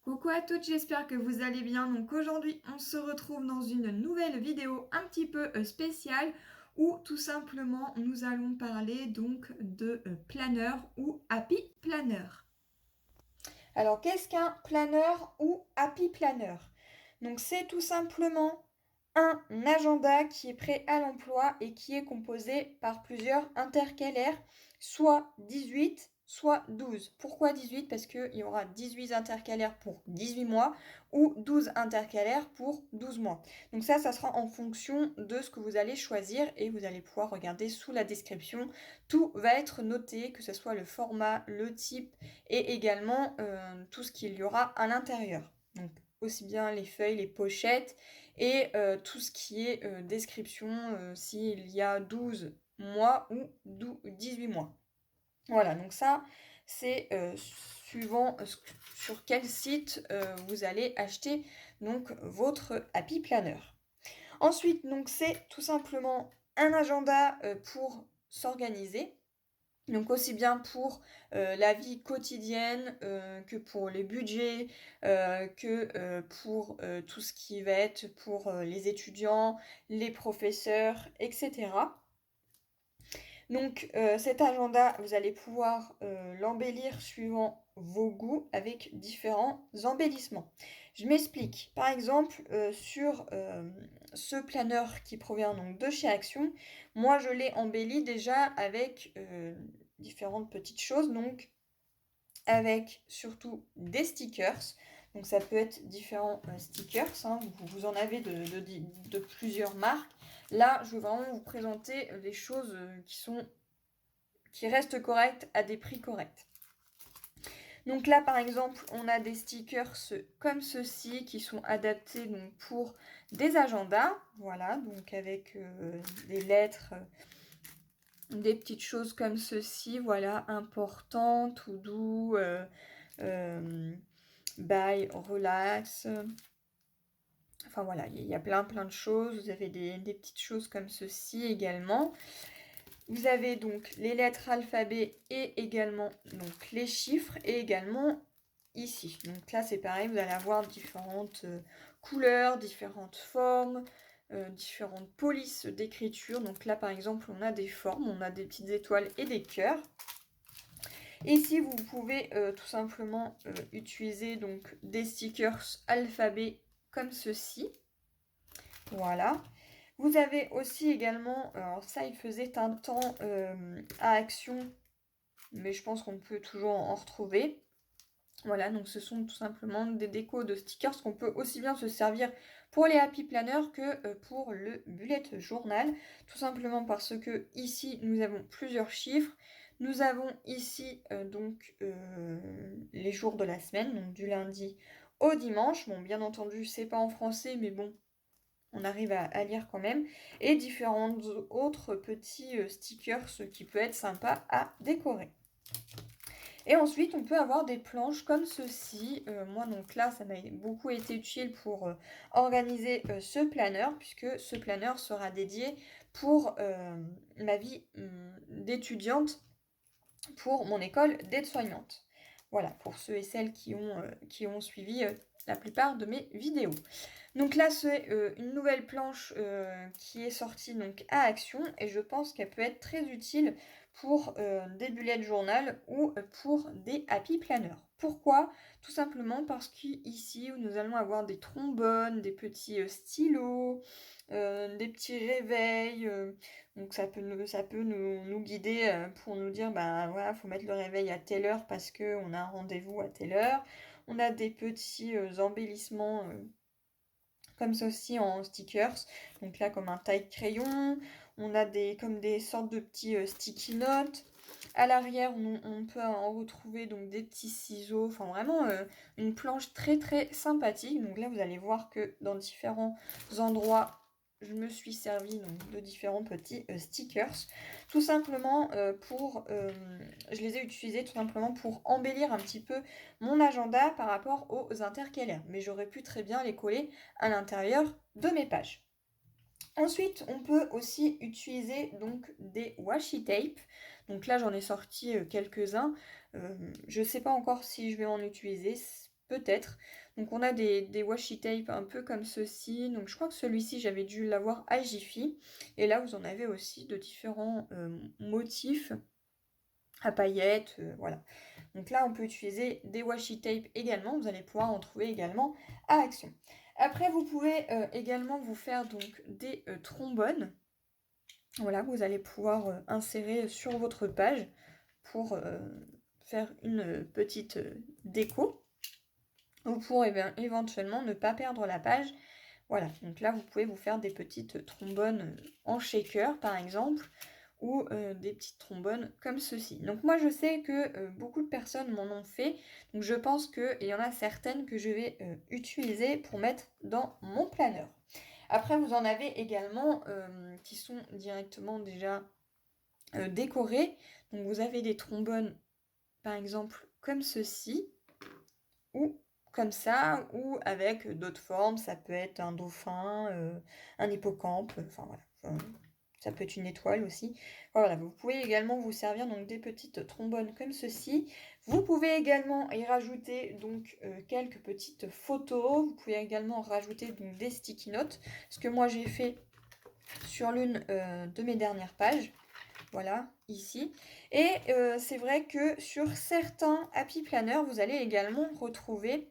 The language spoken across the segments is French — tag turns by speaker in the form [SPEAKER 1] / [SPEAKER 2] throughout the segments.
[SPEAKER 1] Coucou à toutes, j'espère que vous allez bien. Donc aujourd'hui, on se retrouve dans une nouvelle vidéo un petit peu spéciale où tout simplement nous allons parler donc de planner ou happy planner. Alors qu'est-ce qu'un planner ou happy planner? Donc c'est tout simplement un agenda qui est prêt à l'emploi et qui est composé par plusieurs intercalaires, soit 18, soit 12. Pourquoi 18? Parce qu'il y aura 18 intercalaires pour 18 mois ou 12 intercalaires pour 12 mois. Donc ça sera en fonction de ce que vous allez choisir et vous allez pouvoir regarder sous la description. Tout va être noté, que ce soit le format, le type et également tout ce qu'il y aura à l'intérieur. Donc aussi bien les feuilles, les pochettes et tout ce qui est description s'il y a 12 mois ou 18 mois. Voilà, donc ça c'est suivant sur quel site vous allez acheter donc votre Happy Planner. Ensuite, donc c'est tout simplement un agenda pour s'organiser. Donc aussi bien pour la vie quotidienne que pour les budgets, que pour tout ce qui va être pour les étudiants, les professeurs, etc. Donc cet agenda, vous allez pouvoir l'embellir suivant vos goûts avec différents embellissements. Je m'explique. Par exemple, sur ce planeur qui provient donc de chez Action, moi je l'ai embelli déjà avec différentes petites choses, donc avec surtout des stickers. Donc ça peut être différents stickers, hein. Vous en avez de plusieurs marques. Là, je veux vraiment vous présenter les choses qui restent correctes à des prix corrects. Donc là, par exemple, on a des stickers comme ceci qui sont adaptés donc, pour des agendas. Voilà, donc avec des lettres, des petites choses comme ceci. Voilà, important, tout doux, bye, relax. Enfin voilà, il y a plein de choses. Vous avez des petites choses comme ceci également. Vous avez donc les lettres alphabet et également donc les chiffres et également ici. Donc là c'est pareil, vous allez avoir différentes couleurs, différentes formes, différentes polices d'écriture. Donc là par exemple on a des formes, on a des petites étoiles et des cœurs. Ici vous pouvez tout simplement utiliser donc des stickers alphabet comme ceci. Voilà. Vous avez aussi également, alors ça il faisait un temps à Action, mais je pense qu'on peut toujours en retrouver. Voilà, donc ce sont tout simplement des décos de stickers qu'on peut aussi bien se servir pour les Happy Planners que pour le bullet journal. Tout simplement parce que ici nous avons plusieurs chiffres. Nous avons ici donc les jours de la semaine, donc du lundi au dimanche. Bon, bien entendu, c'est pas en français, mais bon, on arrive à lire quand même, et différents autres petits stickers, ce qui peut être sympa à décorer. Et ensuite, on peut avoir des planches comme ceci. Moi, donc là, ça m'a beaucoup été utile pour organiser ce planner, puisque ce planner sera dédié pour ma vie d'étudiante, pour mon école d'aide-soignante. Voilà, pour ceux et celles qui ont suivi la plupart de mes vidéos. Donc là, c'est une nouvelle planche qui est sortie donc à Action et je pense qu'elle peut être très utile pour des bullet journal ou pour des happy planners. Pourquoi? Tout simplement parce qu'ici, nous allons avoir des trombones, des petits stylos, des petits réveils. Donc ça peut nous guider pour nous dire, bah voilà, faut mettre le réveil à telle heure parce qu'on a un rendez-vous à telle heure. On a des petits embellissements comme ceci en stickers, donc là comme un taille-crayon, on a comme des sortes de petits sticky notes. À l'arrière, on peut en retrouver donc des petits ciseaux, enfin vraiment une planche très sympathique. Donc là, vous allez voir que dans différents endroits, je me suis servi donc, de différents petits stickers. Tout simplement je les ai utilisés tout simplement pour embellir un petit peu mon agenda par rapport aux intercalaires. Mais j'aurais pu très bien les coller à l'intérieur de mes pages. Ensuite, on peut aussi utiliser donc des washi tape. Donc là, j'en ai sorti quelques-uns. Je ne sais pas encore si je vais en utiliser. peut-être. Donc on a des washi tape un peu comme ceci. Donc je crois que celui-ci, j'avais dû l'avoir à Jiffy. Et là, vous en avez aussi de différents motifs à paillettes, voilà. Donc là, on peut utiliser des washi tape également. Vous allez pouvoir en trouver également à Action. Après, vous pouvez également vous faire donc des trombones. Voilà, vous allez pouvoir insérer sur votre page pour faire une petite déco. Ou pour éventuellement ne pas perdre la page. Voilà, donc là, vous pouvez vous faire des petites trombones en shaker, par exemple, ou des petites trombones comme ceci. Donc moi, je sais que beaucoup de personnes m'en ont fait, donc je pense qu'il y en a certaines que je vais utiliser pour mettre dans mon planeur. Après, vous en avez également qui sont directement déjà décorés. Donc vous avez des trombones, par exemple, comme ceci, ou comme ça, ou avec d'autres formes. Ça peut être un dauphin, un hippocampe, enfin voilà. Ça peut être une étoile aussi. Voilà, vous pouvez également vous servir donc des petites trombones comme ceci. Vous pouvez également y rajouter donc quelques petites photos. Vous pouvez également rajouter donc des sticky notes, ce que moi j'ai fait sur l'une de mes dernières pages. Voilà, ici. Et c'est vrai que sur certains Happy Planner, vous allez également retrouver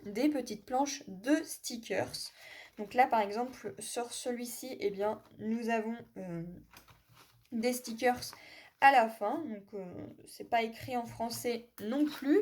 [SPEAKER 1] des petites planches de stickers. Donc là, par exemple, sur celui-ci, eh bien, nous avons des stickers à la fin. Donc, c'est pas écrit en français non plus,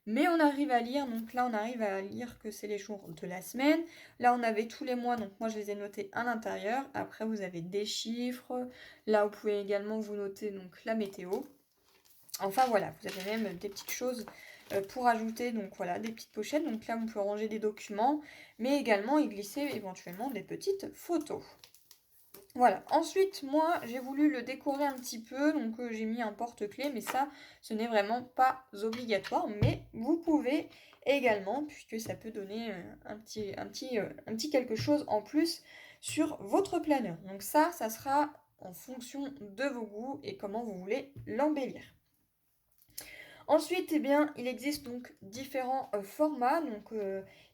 [SPEAKER 1] mais on arrive à lire. Donc là, on arrive à lire que c'est les jours de la semaine. Là, on avait tous les mois, donc moi, je les ai notés à l'intérieur. Après, vous avez des chiffres. Là, vous pouvez également vous noter donc la météo. Enfin, voilà, vous avez même des petites choses pour ajouter, donc voilà, des petites pochettes. Donc là, on peut ranger des documents, mais également y glisser éventuellement des petites photos. Voilà, ensuite, moi, j'ai voulu le décorer un petit peu, donc j'ai mis un porte-clés, mais ça, ce n'est vraiment pas obligatoire, mais vous pouvez également, puisque ça peut donner un petit quelque chose en plus sur votre planeur. Donc ça sera en fonction de vos goûts et comment vous voulez l'embellir. Ensuite, eh bien, il existe donc différents formats. Donc,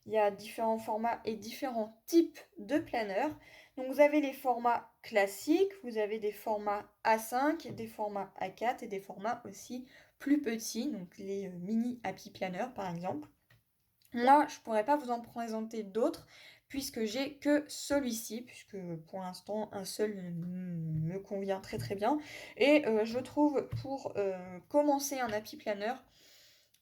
[SPEAKER 1] il y a différents formats et différents types de planeurs. Donc, vous avez les formats classiques, vous avez des formats A5, des formats A4 et des formats aussi plus petits, donc les mini Happy Planner par exemple. Moi, je ne pourrais pas vous en présenter d'autres puisque j'ai que celui-ci, puisque pour l'instant, un seul me convient très très bien. Et je trouve pour commencer un Happy Planner,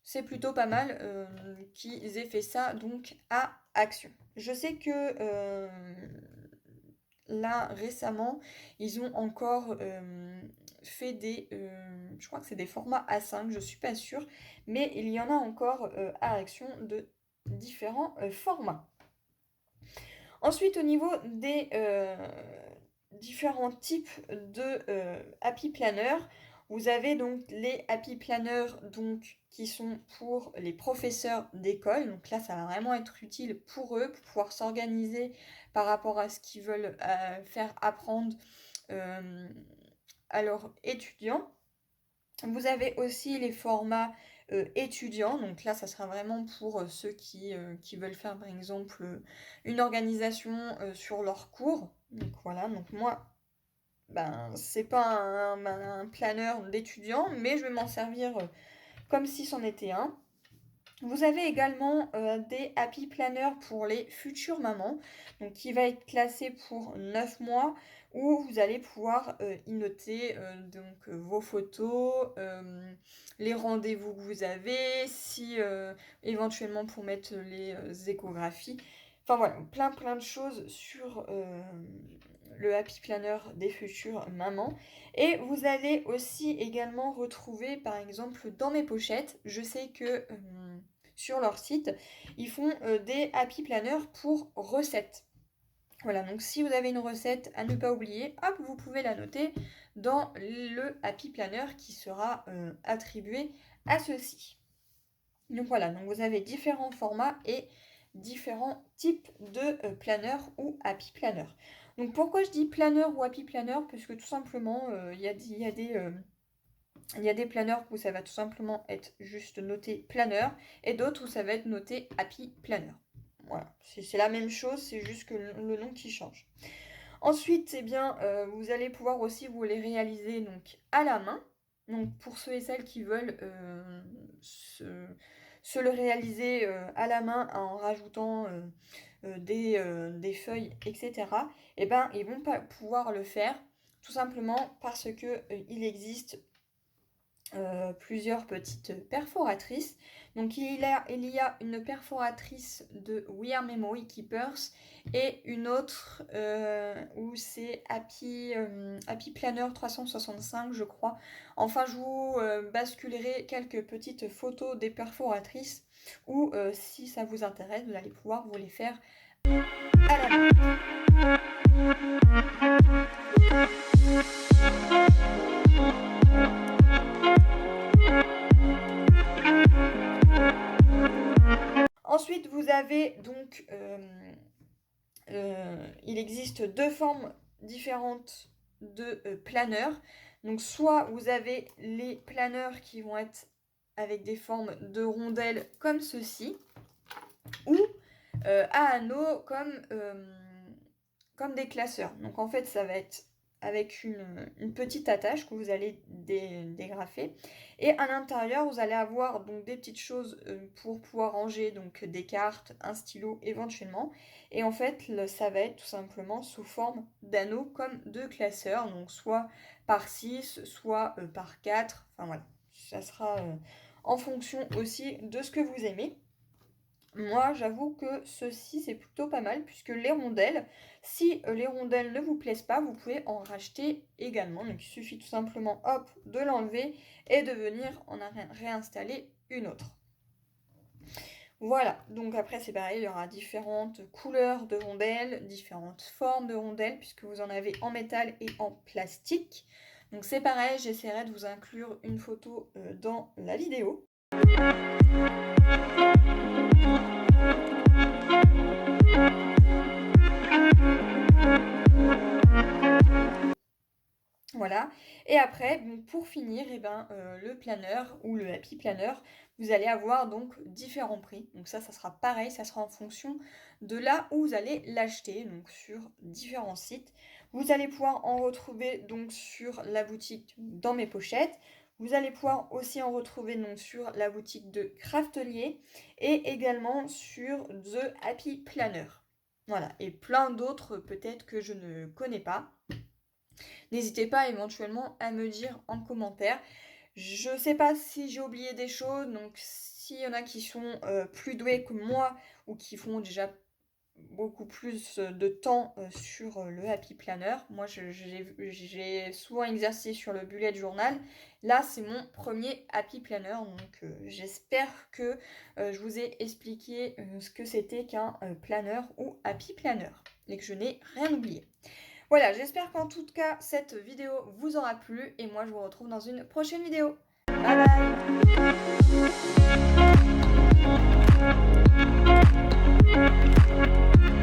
[SPEAKER 1] c'est plutôt pas mal qu'ils aient fait ça donc à Action. Je sais que là, récemment, ils ont encore fait des... je crois que c'est des formats A5, je suis pas sûre, mais il y en a encore à Action de différents formats. Ensuite, au niveau des différents types de Happy Planner, vous avez donc les Happy Planner donc, qui sont pour les professeurs d'école. Donc là, ça va vraiment être utile pour eux, pour pouvoir s'organiser par rapport à ce qu'ils veulent faire apprendre à leurs étudiants. Vous avez aussi les formats étudiants, donc là ça sera vraiment pour ceux qui veulent faire par exemple une organisation sur leur cours. Donc voilà, donc moi, ben c'est pas un planeur d'étudiants, mais je vais m'en servir comme si c'en était un. Vous avez également des Happy Planners pour les futures mamans, donc qui va être classé pour 9 mois, où vous allez pouvoir y noter donc, vos photos, les rendez-vous que vous avez, si éventuellement pour mettre les échographies. Enfin voilà, plein de choses sur le Happy Planner des futures mamans. Et vous allez aussi également retrouver, par exemple, dans mes pochettes, je sais que sur leur site, ils font des Happy Planners pour recettes. Voilà, donc si vous avez une recette à ne pas oublier, hop, vous pouvez la noter dans le Happy Planner qui sera attribué à ceci. Donc voilà, donc vous avez différents formats et différents types de planners ou Happy Planner. Donc pourquoi je dis planner ou Happy Planner? Parce que tout simplement, il y a des Il y a des planeurs où ça va tout simplement être juste noté planeur et d'autres où ça va être noté Happy Planner. Voilà, c'est la même chose, c'est juste que le nom qui change. Ensuite, eh bien, vous allez pouvoir aussi vous les réaliser donc à la main. Donc pour ceux et celles qui veulent se le réaliser à la main en rajoutant des feuilles, etc., eh ben, ils vont pas pouvoir le faire tout simplement parce que il existe plusieurs petites perforatrices. Donc il y a une perforatrice de We Are Memory Keepers et une autre où c'est Happy Planner 365 je crois. Enfin je vous basculerai quelques petites photos des perforatrices ou si ça vous intéresse vous allez pouvoir vous les faire à la main. Ensuite, vous avez donc, il existe deux formes différentes de planeurs. Donc, soit vous avez les planeurs qui vont être avec des formes de rondelles comme ceci, ou à anneaux comme des classeurs. Donc, en fait, ça va être avec une petite attache que vous allez dégrafer. Et à l'intérieur, vous allez avoir donc des petites choses pour pouvoir ranger donc des cartes, un stylo éventuellement. Et en fait, ça va être tout simplement sous forme d'anneaux comme de classeurs. Donc soit par 6, soit par 4. Enfin voilà, ça sera en fonction aussi de ce que vous aimez. Moi, j'avoue que ceci, c'est plutôt pas mal, puisque les rondelles, si les rondelles ne vous plaisent pas, vous pouvez en racheter également. Donc, il suffit tout simplement, hop, de l'enlever et de venir en réinstaller une autre. Voilà, donc après, c'est pareil, il y aura différentes couleurs de rondelles, différentes formes de rondelles, puisque vous en avez en métal et en plastique. Donc, c'est pareil, j'essaierai de vous inclure une photo dans la vidéo. Voilà, et après, donc pour finir, eh ben, le planeur ou le Happy Planner, vous allez avoir donc différents prix. Donc ça sera pareil, ça sera en fonction de là où vous allez l'acheter, donc sur différents sites. Vous allez pouvoir en retrouver donc sur la boutique Dans Mes Pochettes. Vous allez pouvoir aussi en retrouver donc sur la boutique de Craftelier et également sur The Happy Planner. Voilà, et plein d'autres peut-être que je ne connais pas. N'hésitez pas éventuellement à me dire en commentaire. Je sais pas si j'ai oublié des choses, donc s'il y en a qui sont plus doués que moi ou qui font déjà beaucoup plus de temps sur le Happy Planner. Moi, j'ai souvent exercé sur le bullet journal. Là, c'est mon premier Happy Planner, donc j'espère que je vous ai expliqué ce que c'était qu'un planner ou Happy Planner et que je n'ai rien oublié. Voilà, j'espère qu'en tout cas, cette vidéo vous aura plu et moi, je vous retrouve dans une prochaine vidéo. Bye bye.